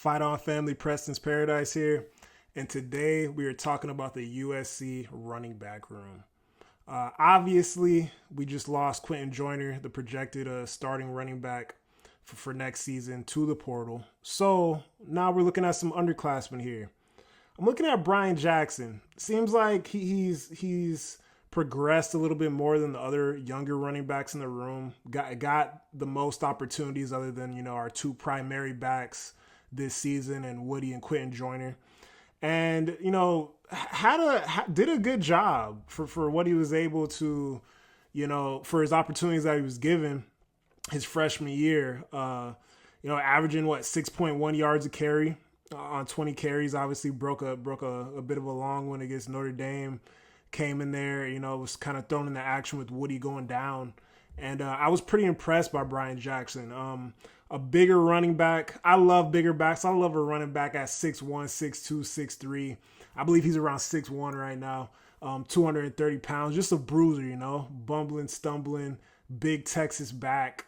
Fight On Family, Preston's Paradise here. And today we are talking about the USC running back room. Obviously, we just lost Quentin Joyner, the projected starting running back for next season, to the portal. So now we're looking at some underclassmen here. I'm looking at Brian Jackson. Seems like he's progressed a little bit more than the other younger running backs in the room. Got the most opportunities other than our two primary backs this season and Woody and Quentin Joyner. And did a good job for what he was able to, for his opportunities that he was given his freshman year. Averaging 6.1 yards a carry on 20 carries. Obviously broke a bit of a long one against Notre Dame. Came in there, was kind of thrown into action with Woody going down. And I was pretty impressed by Brian Jackson. A bigger running back. I love bigger backs. I love a running back at 6'1", 6'2", 6'3". I believe he's around 6'1" right now. 230 pounds. Just a bruiser, bumbling, stumbling, big Texas back.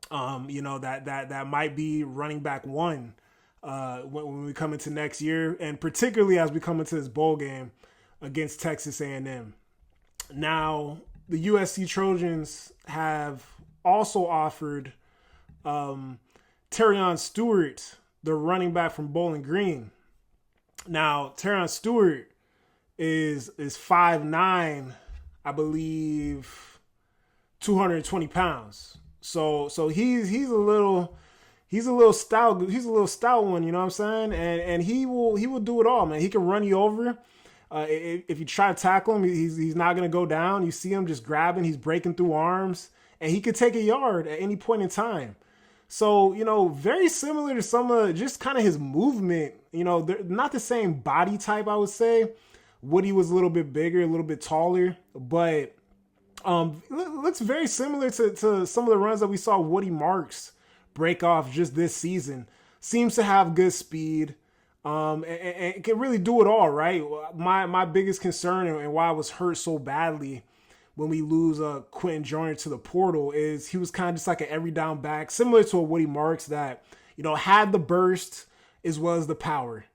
That might be running back one when we come into next year, and particularly as we come into this bowl game against Texas A&M. Now, the USC Trojans have also offered Terion Stewart, the running back from Bowling Green. Now, Terion Stewart is 5'9", I believe, 220 pounds. So he's a little stout. He's a little stout one, you know what I'm saying? And he will do it all, man. He can run you over. If you try to tackle him, he's not going to go down. You see him just grabbing. He's breaking through arms. And he could take a yard at any point in time. So, very similar to some of just kind of his movement. They're not the same body type, I would say. Woody was a little bit bigger, a little bit taller. But looks very similar to some of the runs that we saw Woody Marks break off just this season. Seems to have good speed. And can really do it all, right? My biggest concern and why I was hurt so badly when we lose Quentin Joyner to the portal is he was kind of just like an every down back, similar to a Woody Marks that, had the burst as well as the power.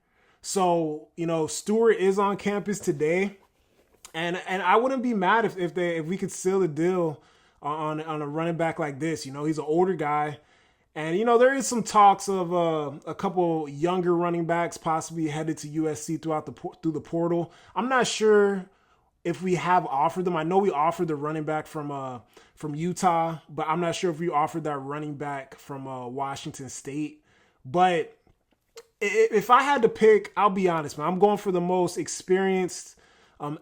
So, Stewart is on campus today, and I wouldn't be mad if we could seal the deal on a running back like this. He's an older guy. And, there is some talks of a couple younger running backs possibly headed to USC through the portal. I'm not sure if we have offered them. I know we offered the running back from Utah, but I'm not sure if we offered that running back from Washington State. But if I had to pick, I'll be honest, man. I'm going for the most experienced,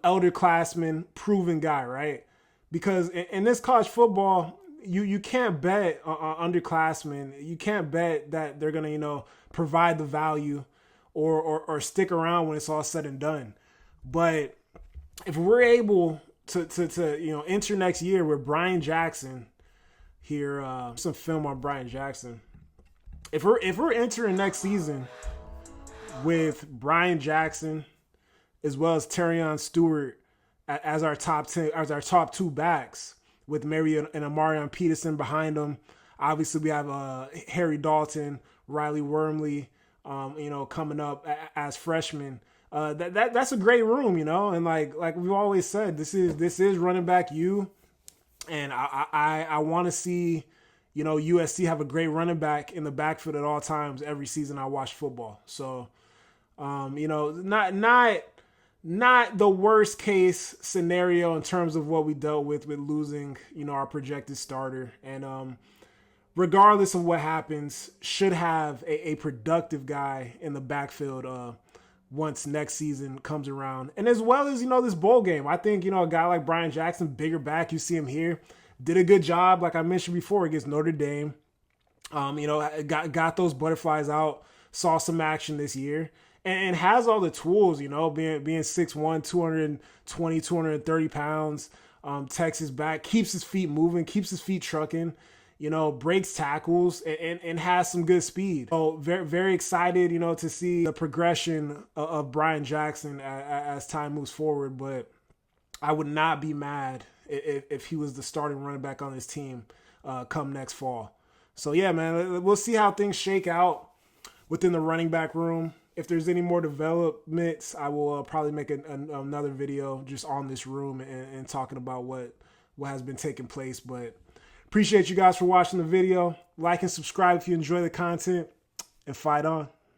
elder classman, proven guy, right? Because in this college football, you can't bet on underclassmen. You can't bet that they're gonna provide the value or stick around when it's all said and done. But if we're able to enter next year with Brian Jackson here, some film on Brian Jackson. If we're entering next season with Brian Jackson as well as Terion Stewart as our top two backs, with Mary and Amarion Peterson behind them. Obviously, we have Harry Dalton, Riley Wormley, coming up as freshmen. That's a great room, and like we've always said, this is running back U, and I want to see USC have a great running back in the backfield at all times every season I watch football. So, not the worst case scenario in terms of what we dealt with losing, our projected starter. And regardless of what happens, should have a productive guy in the backfield once next season comes around. And as well as, this bowl game. I think, a guy like Brian Jackson, bigger back, you see him here, did a good job, like I mentioned before, against Notre Dame. Got those butterflies out, saw some action this year. And has all the tools, being 6'1", 220, 230 pounds, Texas back, keeps his feet moving, keeps his feet trucking, breaks tackles, and has some good speed. So very, very excited, to see the progression of Brian Jackson as time moves forward. But I would not be mad if he was the starting running back on this team come next fall. So, yeah, man, we'll see how things shake out. within the running back room. If there's any more developments, I will probably make another video just on this room and talking about what has been taking place. But appreciate you guys for watching the video. Like and subscribe if you enjoy the content, and fight on.